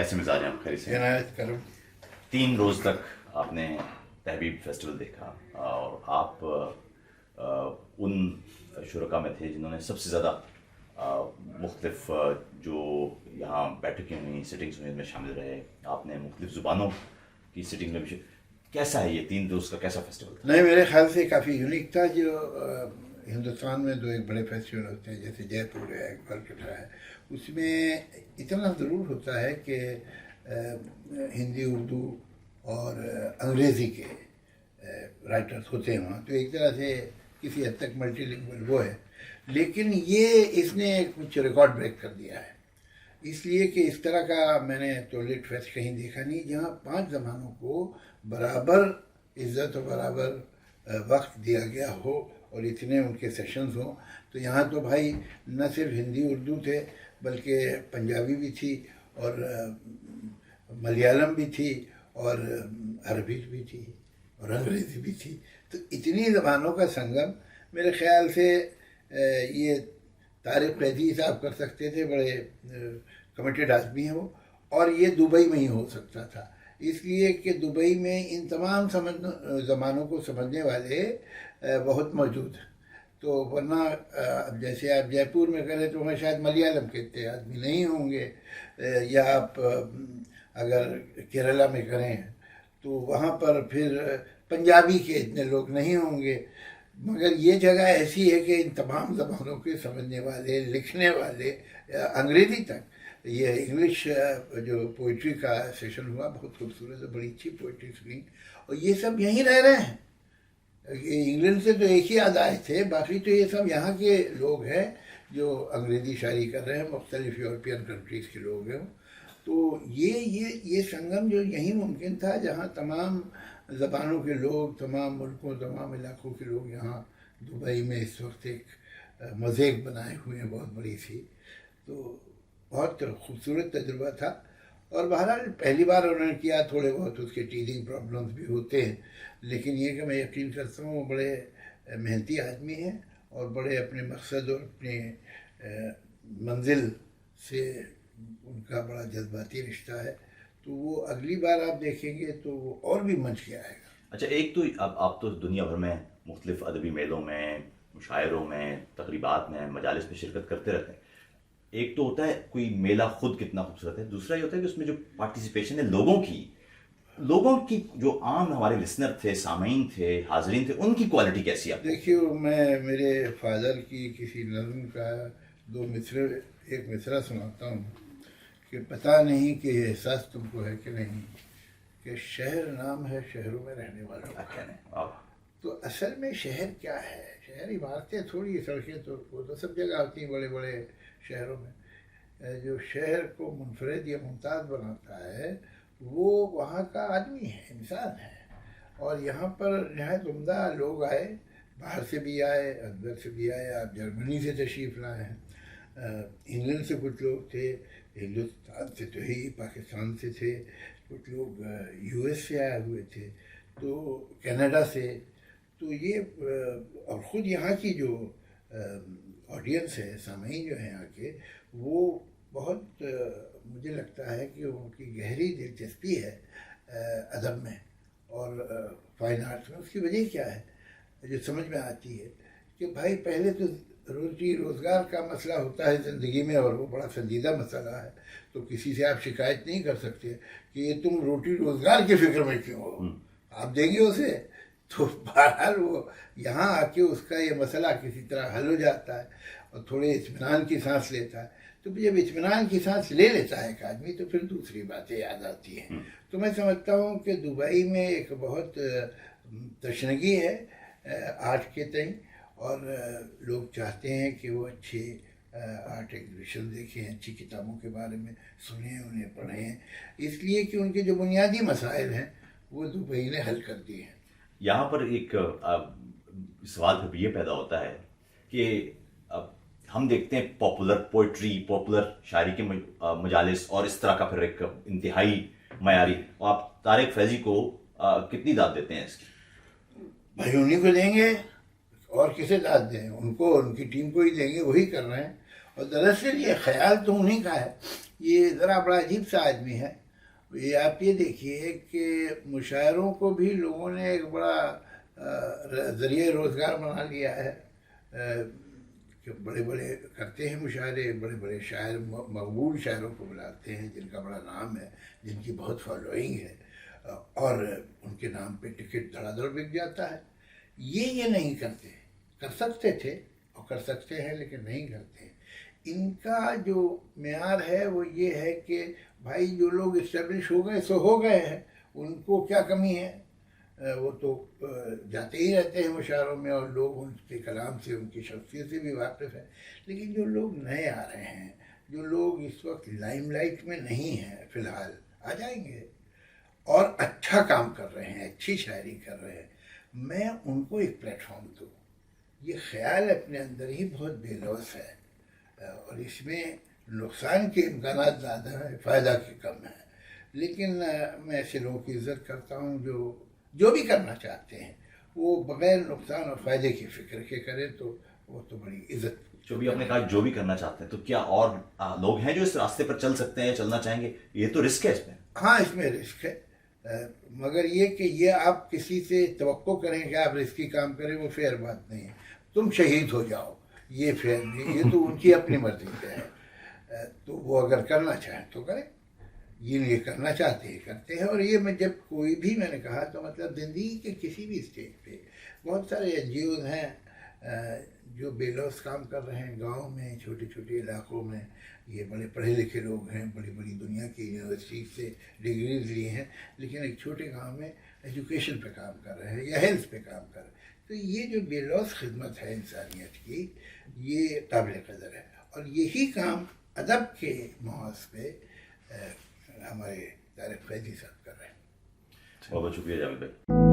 کیسے مزاج ہیں آپ؟ خیریت سے؟ عنایت کرم 3 روز تک آپ نے تحبیب فیسٹیول دیکھا اور آپ ان شرکا میں تھے جنہوں نے سب سے زیادہ مختلف جو یہاں بیٹھکیں ہوئیں سٹنگس ہوئیں ان میں شامل رہے. آپ نے مختلف زبانوں کی سٹنگ میں بھی کیسا ہے یہ 3 روز کا کیسا فیسٹیول تھا؟ نہیں، میرے خیال سے کافی یونیک تھا. جو ہندوستان میں 2 ایک بڑے فیسٹیول ہوتے ہیں جیسے جے پور ہے، اقبال کٹھا ہے، اس میں اتنا ضرور ہوتا ہے کہ ہندی، اردو اور انگریزی کے رائٹرز ہوتے ہیں وہاں، تو ایک طرح سے کسی حد تک ملٹی لنگوئل وہ ہے. لیکن یہ اس نے کچھ ریکارڈ بریک کر دیا ہے، اس لیے کہ اس طرح کا میں نے تو لٹ فیسٹ کہیں دیکھا نہیں جہاں 5 زبانوں کو برابر عزت و برابر وقت دیا گیا ہو اور اتنے ان کے سیشنز ہوں. تو یہاں تو بھائی نہ صرف ہندی اردو تھے بلکہ پنجابی بھی تھی اور ملیالم بھی تھی اور عربی بھی تھی اور انگریزی بھی تھی. تو اتنی زبانوں کا سنگم میرے خیال سے یہ طارق قیدی صاحب کر سکتے تھے، بڑے کمیٹڈ آدمی ہیں وہ، اور یہ دبئی میں ہی ہو سکتا تھا اس لیے کہ دبئی میں ان تمام زبانوں کو سمجھنے والے بہت موجود ہیں. تو ورنہ اب جیسے آپ جے پور میں کریں تو وہاں شاید ملیالم کے اتنے آدمی نہیں ہوں گے، یا آپ اگر کیرلا میں کریں تو وہاں پر پھر پنجابی کے اتنے لوگ نہیں ہوں گے. مگر یہ جگہ ایسی ہے کہ ان تمام زبانوں کے سمجھنے والے، لکھنے والے، انگریزی تک. یہ انگلش جو پوئٹری کا سیشن ہوا بہت خوبصورت ہے، بڑی اچھی پوئٹری سنی، اور یہ سب یہیں رہ رہے ہیں. انگلینڈ سے تو ایک ہی آئے تھے، باقی تو یہ سب یہاں کے لوگ ہیں جو انگریزی شاعری کر رہے ہیں، مختلف یورپین کنٹریز کے لوگ ہیں. تو یہ سنگم جو یہیں ممکن تھا جہاں تمام زبانوں کے لوگ، تمام ملکوں، تمام علاقوں کے لوگ یہاں دبئی میں اس وقت ایک موزیک بنائے ہوئے ہیں بہت بڑی سی. تو بہت خوبصورت تجربہ تھا. اور بہرحال پہلی بار انہوں نے کیا، تھوڑے بہت اس کے ٹیدنگ پرابلمس بھی ہوتے ہیں، لیکن یہ کہ میں یقین کرتا ہوں وہ بڑے محنتی آدمی ہیں اور بڑے اپنے مقصد اور اپنے منزل سے ان کا بڑا جذباتی رشتہ ہے. تو وہ اگلی بار آپ دیکھیں گے تو وہ اور بھی منچ کے آئے گا. اچھا، ایک تو اب آپ تو دنیا بھر میں مختلف ادبی میلوں میں، مشاعروں میں، تقریبات میں، مجالس میں شرکت کرتے رہتے ہیں. ایک تو ہوتا ہے کوئی میلہ خود کتنا خوبصورت ہے، دوسرا یہ ہوتا ہے کہ اس میں جو پارٹیسپیشن ہے لوگوں کی جو عام ہمارے لسنر تھے، سامعین تھے، حاضرین تھے، ان کی کوالٹی کیسی ہے؟ دیکھیے، میں میرے فادر کی کسی نظم کا 2 مصرے، ایک مصرع سناتا ہوں کہ پتہ نہیں کہ یہ احساس تم کو ہے کہ نہیں کہ شہر نام ہے شہروں میں رہنے والوں کا. تو اصل میں شہر کیا ہے؟ شہر عمارتیں تھوڑی، سڑکیں تو وہ تو سب جگہ ہوتی ہیں بڑے بڑے شہروں میں. جو شہر کو منفرد یا ممتاز بناتا ہے وہ وہاں کا آدمی ہے، انسان ہے. اور یہاں پر نہایت عمدہ لوگ آئے، باہر سے بھی آئے، اندر سے بھی آئے. آپ جرمنی سے تشریف لائے ہیں، انگلینڈ سے کچھ لوگ تھے، ہندوستان سے تو ہی، پاکستان سے تھے، کچھ لوگ یو ایس سے آئے ہوئے تھے، تو کینیڈا سے. تو یہ اور خود یہاں کی جو آڈینس ہے، سامعین جو ہیں یہاں کے، وہ بہت مجھے لگتا ہے کہ ان کی گہری دلچسپی ہے ادب میں اور فائن آرٹس میں. اس کی وجہ کیا ہے جو سمجھ میں آتی ہے کہ بھائی پہلے تو روزی روزگار کا مسئلہ ہوتا ہے زندگی میں، اور وہ بڑا سنجیدہ مسئلہ ہے. تو کسی سے آپ شکایت نہیں کر سکتے کہ یہ تم روٹی روزگار کی فکر میں کیوں ہو، آپ دیں گے اسے. تو بہرحال وہ یہاں آ کے اس کا یہ مسئلہ کسی طرح حل ہو جاتا ہے اور تھوڑے اطمینان کی سانس لیتا ہے. تو جب اطمینان کی سانس لے لیتا ہے ایک آدمی تو پھر دوسری باتیں یاد آتی ہیں. تو میں سمجھتا ہوں کہ دبئی میں ایک بہت تشنگی ہے آرٹ کے تئیں، اور لوگ چاہتے ہیں کہ وہ اچھے آرٹ ایگزیبیشن دیکھیں، اچھی کتابوں کے بارے میں سنیں، انہیں پڑھیں، اس لیے کہ ان کے جو بنیادی مسائل ہیں وہ دبئی نے حل کر دیے ہیں. یہاں پر ایک سوال پھر یہ پیدا ہوتا ہے کہ ہم دیکھتے ہیں پاپولر پوئٹری، پاپولر شاعری کے مجالس اور اس طرح کا پھر ایک انتہائی معیاری. آپ طارق فیضی کو کتنی داد دیتے ہیں اس کی؟ بھائی انہیں کو دیں گے، اور کسے داد دیں؟ ان کو، ان کی ٹیم کو ہی دیں گے، وہی کر رہے ہیں. اور دراصل یہ خیال تو انہیں کا ہے. یہ ذرا بڑا عجیب سا آدمی ہے. یہ آپ یہ دیکھیے کہ مشاعروں کو بھی لوگوں نے ایک بڑا ذریعہ روزگار بنا لیا ہے کہ بڑے بڑے کرتے ہیں مشاعرے, بڑے بڑے شاعر مقبول شاعروں کو بلاتے ہیں جن کا بڑا نام ہے, جن کی بہت فالوئنگ ہے, اور ان کے نام پہ ٹکٹ دھڑا دھڑ بک جاتا ہے. یہ نہیں کرتے. کر سکتے تھے اور کر سکتے ہیں لیکن نہیں کرتے. ان کا جو معیار ہے وہ یہ ہے کہ بھائی جو لوگ اسٹیبلش ہو گئے سو ہو گئے ہیں, ان کو کیا کمی ہے, وہ تو جاتے ہی رہتے ہیں مشاعروں میں اور لوگ ان کے کلام سے, ان کی شخصیت سے بھی واقف ہیں. لیکن جو لوگ نئے آ رہے ہیں, جو لوگ اس وقت لائم لائٹ میں نہیں ہیں, فی الحال آ جائیں گے اور اچھا کام کر رہے ہیں, اچھی شاعری کر رہے ہیں, میں ان کو ایک پلیٹ فارم دوں. یہ خیال اپنے اندر ہی بہت بے لوث ہے اور اس میں نقصان کے امکانات زیادہ ہیں, فائدہ کی کم ہے. لیکن میں ایسے لوگوں کی عزت کرتا ہوں جو بھی کرنا چاہتے ہیں وہ بغیر نقصان اور فائدے کی فکر کے کریں, تو وہ تو بڑی عزت. جو بھی آپ نے کہا جو بھی کرنا چاہتے ہیں, تو کیا اور لوگ ہیں جو اس راستے پر چل سکتے ہیں, چلنا چاہیں گے؟ یہ تو رسک ہے اس میں. ہاں اس میں رسک ہے, مگر یہ کہ یہ آپ کسی سے توقع کریں کہ آپ رسکی کام کریں, وہ فیئر بات نہیں ہے. تم شہید ہو جاؤ, یہ فیئر نہیں, یہ تو ان کی اپنی مرضی پہ ہے. تو وہ اگر کرنا چاہیں تو کریں, یہ کرنا چاہتے ہیں کرتے ہیں. اور یہ میں جب کوئی بھی میں نے کہا تو مطلب زندگی کے کسی بھی اسٹیج پہ بہت سارے این جی اوز ہیں جو بے لوث کام کر رہے ہیں گاؤں میں, چھوٹے چھوٹے علاقوں میں. یہ بڑے پڑھے لکھے لوگ ہیں, بڑی بڑی دنیا کی یونیورسٹی سے ڈگریز لی ہیں, لیکن ایک چھوٹے گاؤں میں ایجوکیشن پہ کام کر رہے ہیں یا ہیلتھ پہ کام کر رہے ہیں. تو یہ جو بے لوث خدمت ہے انسانیت کی, یہ قابل قدر ہے. اور یہی کام ادب کے محاذ پہ ہمارے طارق فیضی صاحب کر رہے ہیں. بہت بہت شکریہ جاوید بھائی.